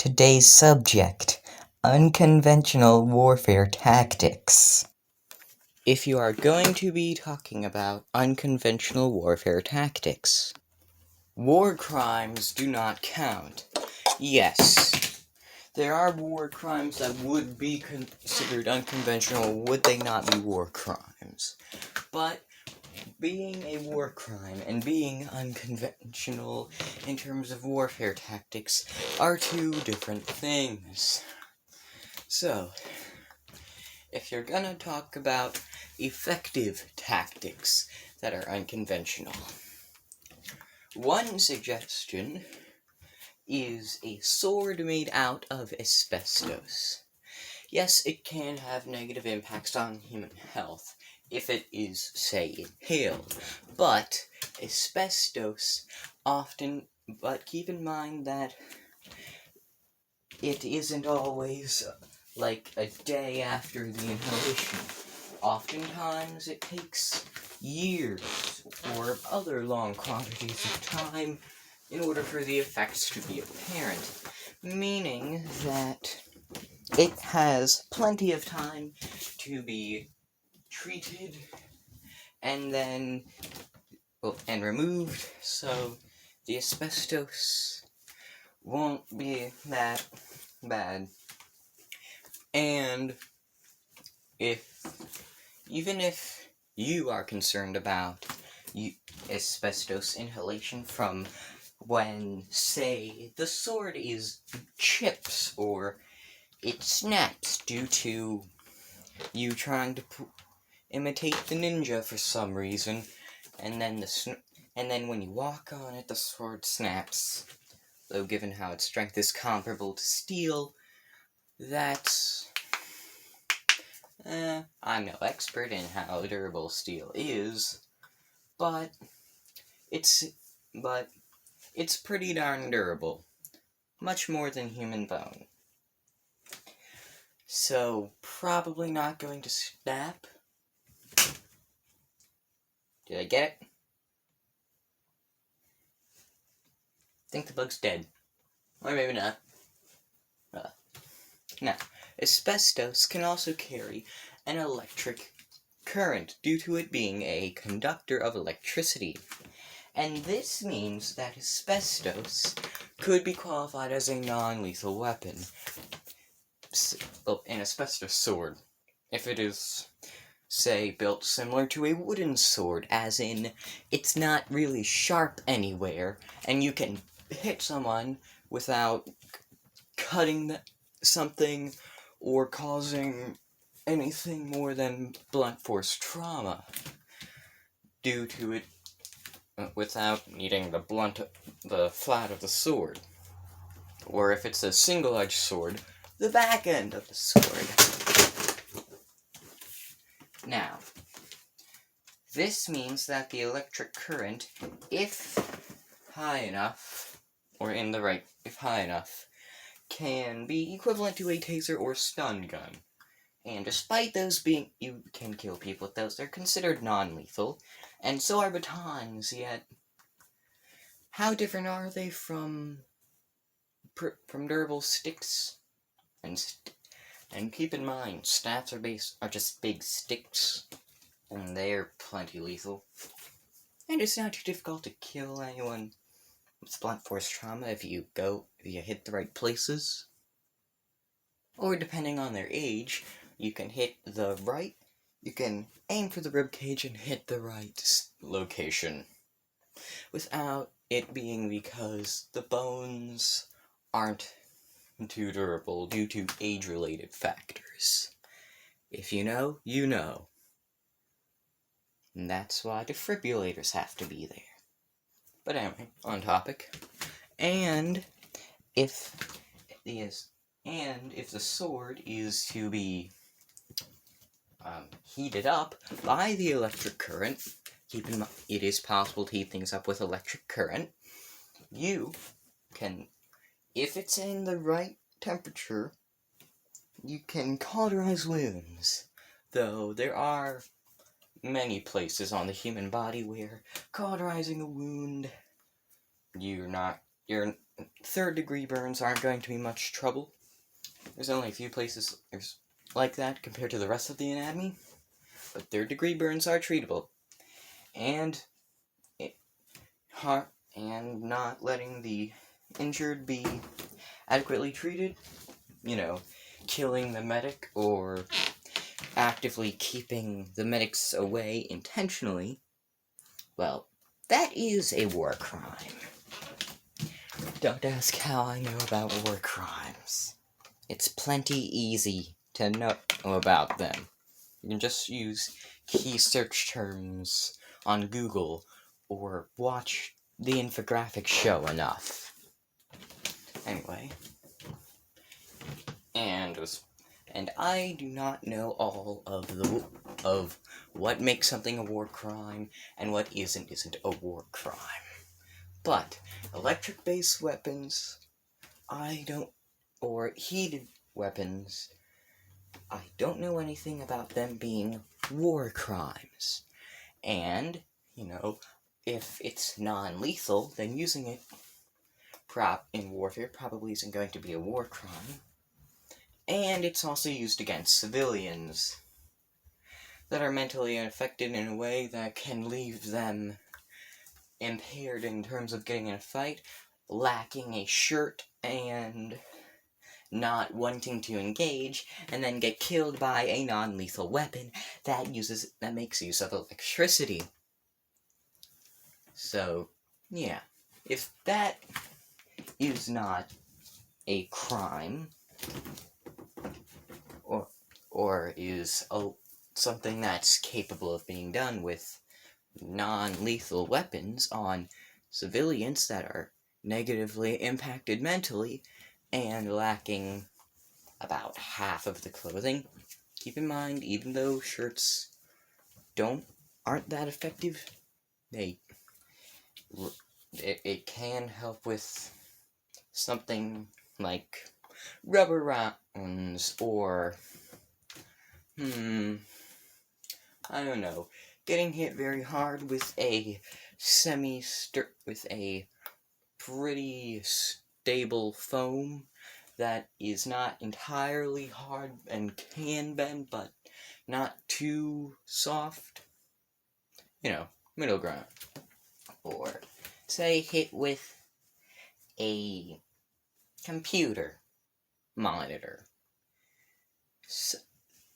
today's subject, unconventional warfare tactics. If you are going to be talking about unconventional warfare tactics, war crimes do not count. Yes, there are war crimes that would be considered unconventional, would they not be war crimes? But being a war crime and being unconventional in terms of warfare tactics are two different things. So, if you're gonna talk about effective tactics that are unconventional, one suggestion is a sword made out of asbestos. Yes, it can have negative impacts on human health if it is, say, inhaled, but asbestos but keep in mind that it isn't always like a day after the inhalation. Oftentimes it takes years or other long quantities of time in order for the effects to be apparent, meaning that it has plenty of time to be treated and then and removed, so the asbestos won't be that bad. And even if you are concerned about asbestos inhalation from when, say, the sword is chips or it snaps due to you trying to imitate the ninja for some reason, and then when you walk on it, the sword snaps. Though given how its strength is comparable to steel, that's... I'm no expert in how durable steel is, but it's pretty darn durable. Much more than human bone. So, probably not going to snap. Did I get it? I think the bug's dead. Or maybe not. Now, asbestos can also carry an electric current due to it being a conductor of electricity. And this means that asbestos could be qualified as a non-lethal weapon. An asbestos sword, if it is, say, built similar to a wooden sword, as in, it's not really sharp anywhere, and you can hit someone without cutting something or causing anything more than blunt force trauma due to it without needing the flat of the sword. Or if it's a single-edged sword, the back end of the sword. Now, this means that the electric current, if high enough, can be equivalent to a taser or stun gun. And despite those you can kill people with those, they're considered non-lethal, and so are batons, yet how different are they from durable sticks? And keep in mind, snaps are just big sticks, and they're plenty lethal. And it's not too difficult to kill anyone with blunt force trauma if you hit the right places. Or depending on their age, you can aim for the ribcage and hit the right location without it being because the bones aren't too durable due to age-related factors. If you know, you know. And that's why defibrillators have to be there. But anyway, on topic. And if the sword is to be heated up by the electric current, keep in mind it is possible to heat things up with electric current, you can, if it's in the right temperature, you can cauterize wounds. Though there are many places on the human body where cauterizing a wound, you're not your third-degree burns aren't going to be much trouble. There's only a few places like that compared to the rest of the anatomy, but third-degree burns are treatable. And not letting the injured be adequately treated, killing the medic or actively keeping the medics away intentionally, well, that is a war crime. Don't ask how I know about war crimes. It's plenty easy to know about them. You can just use key search terms on Google or watch the infographic show enough. Anyway, and I do not know all of what makes something a war crime and what isn't a war crime. But electric-based weapons, or heated weapons, I don't know anything about them being war crimes. And, if it's non-lethal, then using it in warfare probably isn't going to be a war crime. And it's also used against civilians that are mentally affected in a way that can leave them impaired in terms of getting in a fight, lacking a shirt, and not wanting to engage, and then get killed by a non-lethal weapon that makes use of electricity. So, yeah, if that is not a crime, or is something that's capable of being done with non-lethal weapons on civilians that are negatively impacted mentally and lacking about half of the clothing, keep in mind, even though shirts aren't that effective, it can help with something like rubber rounds or I don't know, getting hit very hard with a pretty stable foam that is not entirely hard and can bend, but not too soft. Middle ground. Or, say, hit with a computer monitor.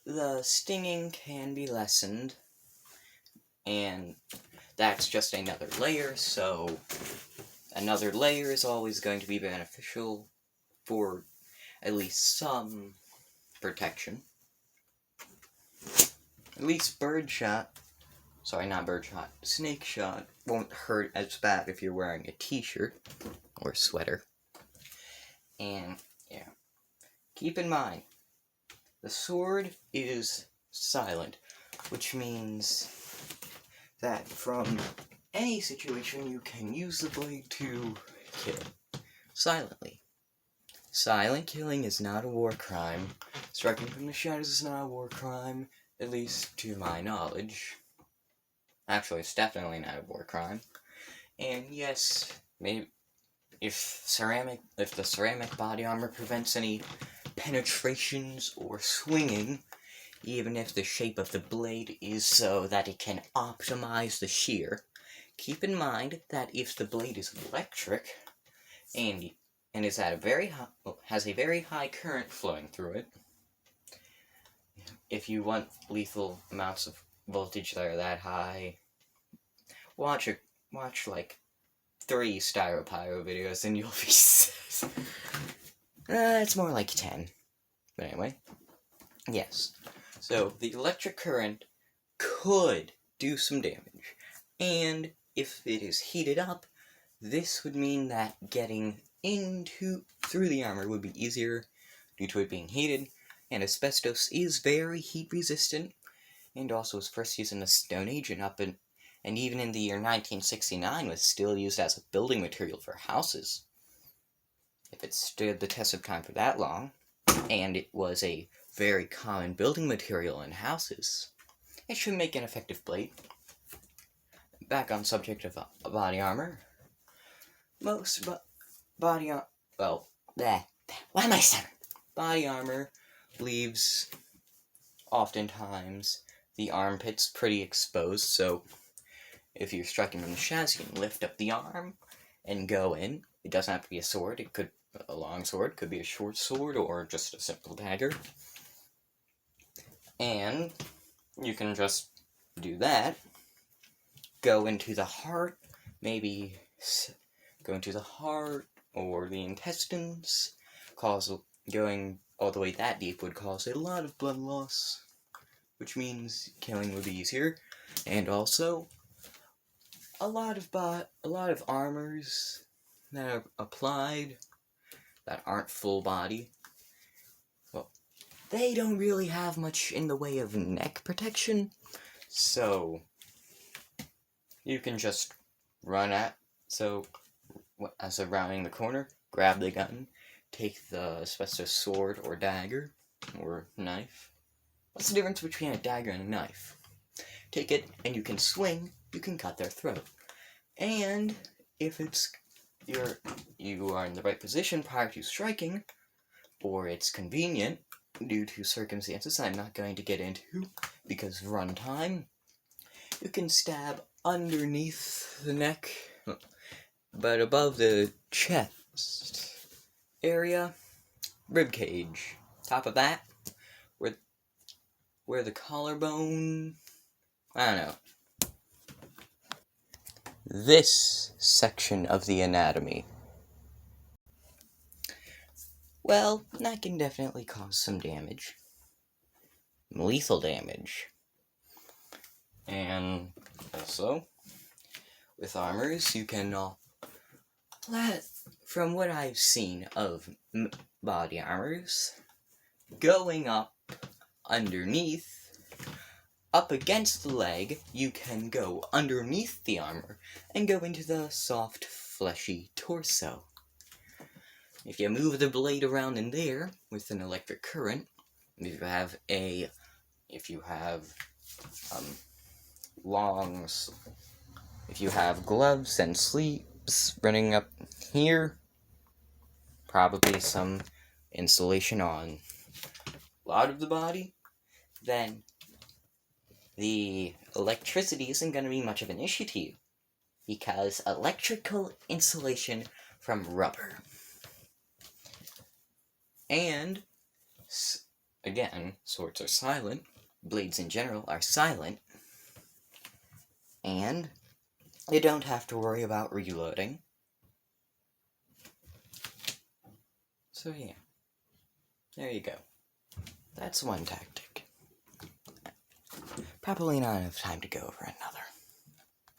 The stinging can be lessened, and that's just another layer, so another layer is always going to be beneficial for at least some protection. At least snake shot won't hurt as bad if you're wearing a t-shirt or sweater. And, yeah, keep in mind, the sword is silent, which means that from any situation you can use the blade to kill silently. Silent killing is not a war crime. Striking from the shadows is not a war crime, at least to my knowledge. Actually, it's definitely not a war crime. And yes, maybe if the ceramic body armor prevents any penetrations or swinging, even if the shape of the blade is so that it can optimize the shear, keep in mind that if the blade is electric and is at has a very high current flowing through it, if you want lethal amounts of voltage that are that high, watch like 3 Styropyro videos and you'll be it's more like 10. But anyway, yes. So, the electric current could do some damage. And if it is heated up, this would mean that getting through the armor would be easier due to it being heated. And asbestos is very heat resistant, and also was first used in the Stone Age and even in the year 1969 was still used as a building material for houses. If it stood the test of time for that long, and it was a very common building material in houses, it should make an effective blade. Back on subject of body armor, body armor, well, why am I stuttering? Body armor leaves, oftentimes, the armpits pretty exposed, so if you're striking from the shadows, you can lift up the arm and go in. It doesn't have to be a sword, it could a long sword, could be a short sword, or just a simple dagger. And you can just do that. Go into the heart, maybe go into the heart or the intestines. Going all the way that deep would cause a lot of blood loss, which means killing would be easier. And also, a lot of armors that are applied that aren't full body, well, they don't really have much in the way of neck protection, so you can just as they're rounding the corner, grab the gun, take the special sword or dagger, or knife. What's the difference between a dagger and a knife? Take it, and you can swing, you can cut their throat. And if you are in the right position prior to striking, or it's convenient due to circumstances I'm not going to get into because of runtime, you can stab underneath the neck, but above the chest area, rib cage. Top of that, where the collarbone, I don't know. This section of the anatomy. Well, that can definitely cause some damage. Lethal damage. And also, with armors, you can, from what I've seen of body armors, going up underneath, up against the leg, you can go underneath the armor and go into the soft, fleshy torso. If you move the blade around in there with an electric current, if you have gloves and sleeves running up here, probably some insulation on a lot of the body, then the electricity isn't going to be much of an issue to you, because electrical insulation from rubber. And, again, swords are silent, blades in general are silent, and you don't have to worry about reloading. So yeah, there you go. That's one tactic. Probably not enough time to go over another.